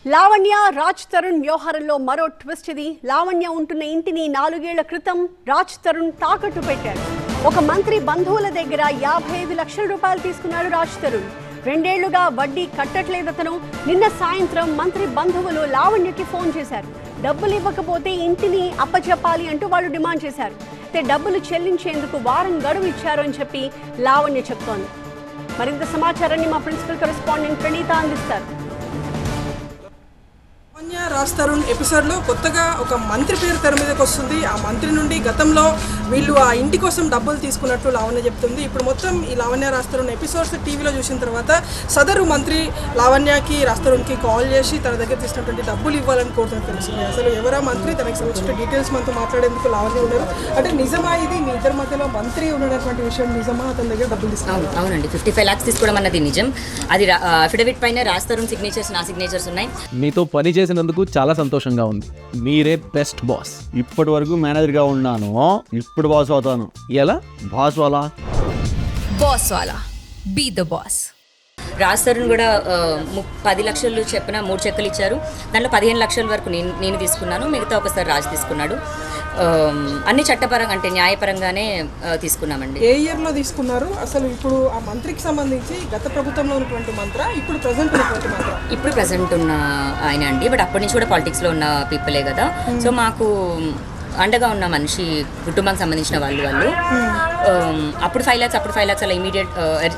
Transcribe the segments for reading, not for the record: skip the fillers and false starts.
లావణ్య రాజ్ తరుణ్ వ్యవహారంలో మరో ట్విస్ట్ ఇది. లావణ్య ఉంటున్న ఇంటిని 4 ఏళ్ల క్రితం రాజ్ తరుణ్ తాకట్టు పెట్టాడు. ఒక మంత్రి బంధువుల దగ్గర 55 లక్షల రూపాయలు తీసుకున్నాడు రాజ్ తరుణ్. 2 ఏళ్లుగా వడ్డీ కట్టట్లేదతను. నిన్న సాయంత్రం మంత్రి బంధువులు లావణ్యకి ఫోన్ చేశారు. డబ్బులు ఇవ్వకపోతే ఇంటిని అప్పచెప్పాలి అంటూ వాళ్ళు డిమాండ్ చేశారు. అయితే డబ్బులు చెల్లించేందుకు వారం గడువు ఇచ్చారు అని చెప్పి లావణ్య చెప్తోంది. మరింత సమాచారాన్ని మా ప్రిన్సిపల్ కరెస్పాండెంట్ ప్రణీత అందిస్తారు. లావణ్య రాజ్ తరుణ్ ఎపిసోడ్లో కొత్తగా ఒక మంత్రి పేరు తెర మీదకి వస్తుంది. ఆ మంత్రి నుండి గతంలో వీళ్ళు ఆ ఇంటి కోసం డబ్బులు తీసుకున్నట్టు లావణ్య చెప్తుంది. ఇప్పుడు మొత్తం ఈ లావణ్య రాజ్ తరుణ్ ఎపిసోడ్స్ టీవీలో చూసిన తర్వాత సదరు మంత్రి లావణ్యకి రాజ్ తరుణ్కి కాల్ చేసి తన దగ్గర తీసుకున్నటువంటి డబ్బులు ఇవ్వాలని కోరుతున్నట్టు తెలుస్తుంది. అసలు ఎవరా మంత్రి, తనకి సంబంధించిన డీటెయిల్స్ మనతో మాట్లాడేందుకు లావణ్య ఉన్నారు. అంటే నిజమా ఇది మీ ఇద్దరి మధ్యలో మంత్రి ఉన్నటువంటి విషయం నిజమా? అతని దగ్గర డబ్బులు తీసుకున్నాను. అవునండి, 55 lakhs తీసుకోవడం అన్నది నిజం. అది అఫిడవిట్ పైన రాజ్ తరుణ్ సిగ్నేచర్స్, నా సిగ్నేచర్స్ ఉన్నాయి. మీతో పని చేసినందుకు చాలా సంతోషంగా ఉంది. మీరే బెస్ట్ బాస్. ఇప్పటి వరకు మేనేజర్గా ఉన్నాను, ఇప్పుడు బాస్ అవుతాను. ఎలా బాస్ వాలా? బాస్ వాలా, be the boss. Raj Tarun కూడా 10 లక్షలు చెప్పిన 3 చెక్కులు ఇచ్చారు. దాంట్లో 15 లక్షల వరకు నేను తీసుకున్నాను, మిగతా ఒకసారి రాజ్ తీసుకున్నాడు. అన్ని చట్టపరంగా అంటే న్యాయపరంగానే తీసుకున్నామండి. ఏ ఇయర్లో తీసుకున్నారు? అసలు ఇప్పుడు ఆ మంత్రికి సంబంధించి గత ప్రభుత్వంలో ఉన్నటువంటి మంత్ర, ఇప్పుడు ప్రజెంట్ ఉన్నటువంటి మంత్ర? ఇప్పుడు ప్రజెంట్ ఉన్న ఆయన అండి. బట్ అప్పటి నుంచి కూడా పాలిటిక్స్లో ఉన్న పీపులే కదా. సో మాకు అండగా ఉన్న మనిషి, కుటుంబానికి సంబంధించిన వాళ్ళు అప్పుడు 5 lakhs అలా ఇమీడియట్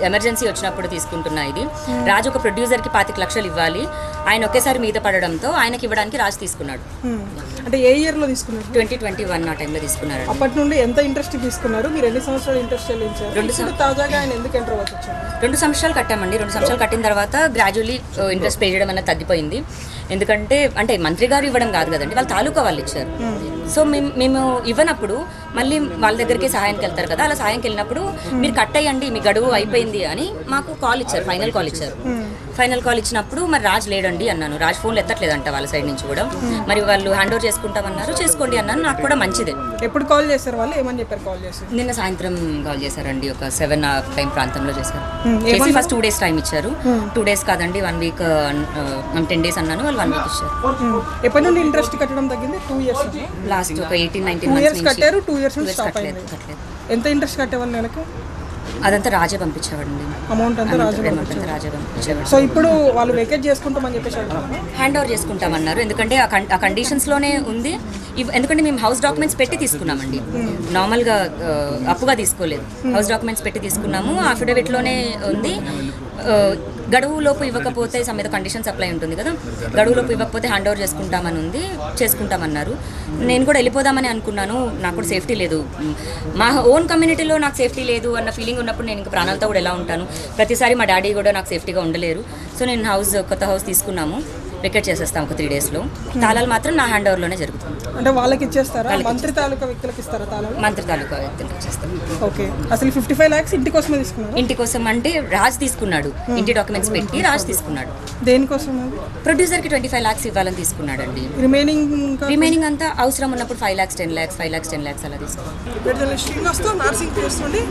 ఎమర్జెన్సీ వచ్చినప్పుడు తీసుకుంటున్నా. ఇది రాజు ఒక ప్రొడ్యూసర్కి 25 లక్షలు ఇవ్వాలి, ఆయన ఒకేసారి మీద పడడంతో ఆయనకి ఇవ్వడానికి రాజు తీసుకున్నాడు. అంటే ఏ ఇయర్లో తీసుకున్నారు? 2021 ఆ టైంలో తీసుకున్నారు. అప్పటి నుండి ఎంత ఇంట్రెస్ట్ తీసుకున్నారు? మీరు ఎన్ని సంవత్సరాలు ఇంట్రెస్ట్ చెల్లించారు? 2 సంవత్సరాలు. తాజాగా ఆయన ఎందుకు ఎంటర్ అవ్వచ్చు వచ్చారు? 2 సంవత్సరాలు కట్టామండి. 2 సంవత్సరాలు కట్టిన తర్వాత గ్రాడ్యువల్లీ ఇంట్రెస్ట్ పే చేయడం అనేది తగ్గిపోయింది. ఎందుకంటే అంటే మంత్రి గారు ఇవ్వడం కాదు కదండి, వాళ్ళ తాలూకా వాళ్ళు ఇచ్చారు. సో మేము ఇవ్వనప్పుడు మళ్ళీ వాళ్ళ దగ్గరికి సహాయానికి వెళ్తారు కదా, అలా సహాయంకి వెళ్ళినప్పుడు మీరు కట్ అయ్యండి, మీ గడువు అయిపోయింది అని మాకు కాల్ ఇచ్చారు, ఫైనల్ కాల్ ఇచ్చారు. ఫైనల్ కాల్ ఇచ్చినప్పుడు మరి రాజ్ లేడండి అన్నాను. రాజ్ ఫోన్లు ఎత్తట్లేదంట వాళ్ళ సైడ్ నుంచి కూడా. మరి వాళ్ళు హ్యాండ్ ఓవర్ చేసుకుంటామన్నారు, చేసుకోండి అన్నాను. నాకు కూడా మంచిదే. ఎప్పుడు కాల్ చేశారు వాళ్ళు? ఏమని చెప్పారు కాల్ చేసి? నిన్న సాయంత్రం కాల్ చేశారండి, ఒక 7 టైం ప్రాంతంలో చేశారు. ఫస్ట్ 2 days టైం ఇచ్చారు. 2 days కాదండి, 1 week, 10 days అన్నాను, వాళ్ళు 1 week ఇచ్చారు. ఎప్పటి నుండి ఇంట్రెస్ట్ కట్టడం తగ్గింది? 2 years. లాస్ట్ ఒక 18-19 months కట్టారు. 2 years నుంచి స్టాప్ అయింది. ఎంత ఇంట్రెస్ట్ కట్టేవాళ్ళు నెలకు? అదంతా రాజే పంపించేవాడండి. అమౌంట్ అంతా రాజే పంపించేవాడు. సో ఇప్పుడు వాళ్ళు వెకేట్ చేసుకుంటామని చెప్పేసి హ్యాండ్ ఓవర్ చేసుకుంటామన్నారు. ఎందుకంటే ఆ కండిషన్స్లోనే ఉంది. ఎందుకంటే మేము హౌస్ డాక్యుమెంట్స్ పెట్టి తీసుకున్నామండి, నార్మల్గా అప్పుగా తీసుకోలేదు. హౌస్ డాక్యుమెంట్స్ పెట్టి తీసుకున్నాము, అఫిడవిట్లోనే ఉంది. గడువులోపు ఇవ్వకపోతే సమ్ కండిషన్స్ అప్లై ఉంటుంది కదా, గడువులోపు ఇవ్వకపోతే హ్యాండ్ ఓవర్ చేసుకుంటామని ఉంది, చేసుకుంటామన్నారు. నేను కూడా వెళ్ళిపోదామని అనుకున్నాను. నాకు కూడా సేఫ్టీ లేదు, మా ఓన్ కమ్యూనిటీలో నాకు సేఫ్టీ లేదు అన్న ఫీలింగ్ ఉన్నప్పుడు నేను ఇంకా ప్రాణాలతో కూడా ఎలా ఉంటాను? ప్రతిసారి మా డాడీ కూడా నాకు సేఫ్టీగా ఉండలేరు. సో నేను కొత్త హౌస్ తీసుకున్నాము, వెకేట్ చేసేస్తాం ఒక 3 daysలో. తాళాలు మాత్రం నా హ్యాండ్ ఓవర్లోనే జరుగుతుంది. అంటే వాళ్ళకి ఇచ్చేస్తారా? మంత్రి తాలూకా వ్యక్తులకు ఇస్తారా తాళాలు? మంత్రి తాలూకా వ్యక్తులకు ఇచ్చేస్తాం. ఓకే. అసలు 55 lakhs ఇంటి కోసమే తీసుకున్నారు? ఇంటి కోసం అంటే రాజ్ తీసుకున్నాడు, ఇంటి డాక్యుమెంట్స్ పెట్టి రాజ్ తీసుకున్నాడు. దేనికోసం? ప్రొడ్యూసర్కి 25 lakhs ఇవ్వాలని తీసుకున్నాడండి. రిమైనింగ్ అంతా అవసరం ఉన్నప్పుడు 5 lakhs, 10 lakhs, 5 lakhs, 10 lakhs అలా తీసుకున్నాడు. శ్రీనివాస్తో నర్సింగ్ చేస్తుండే.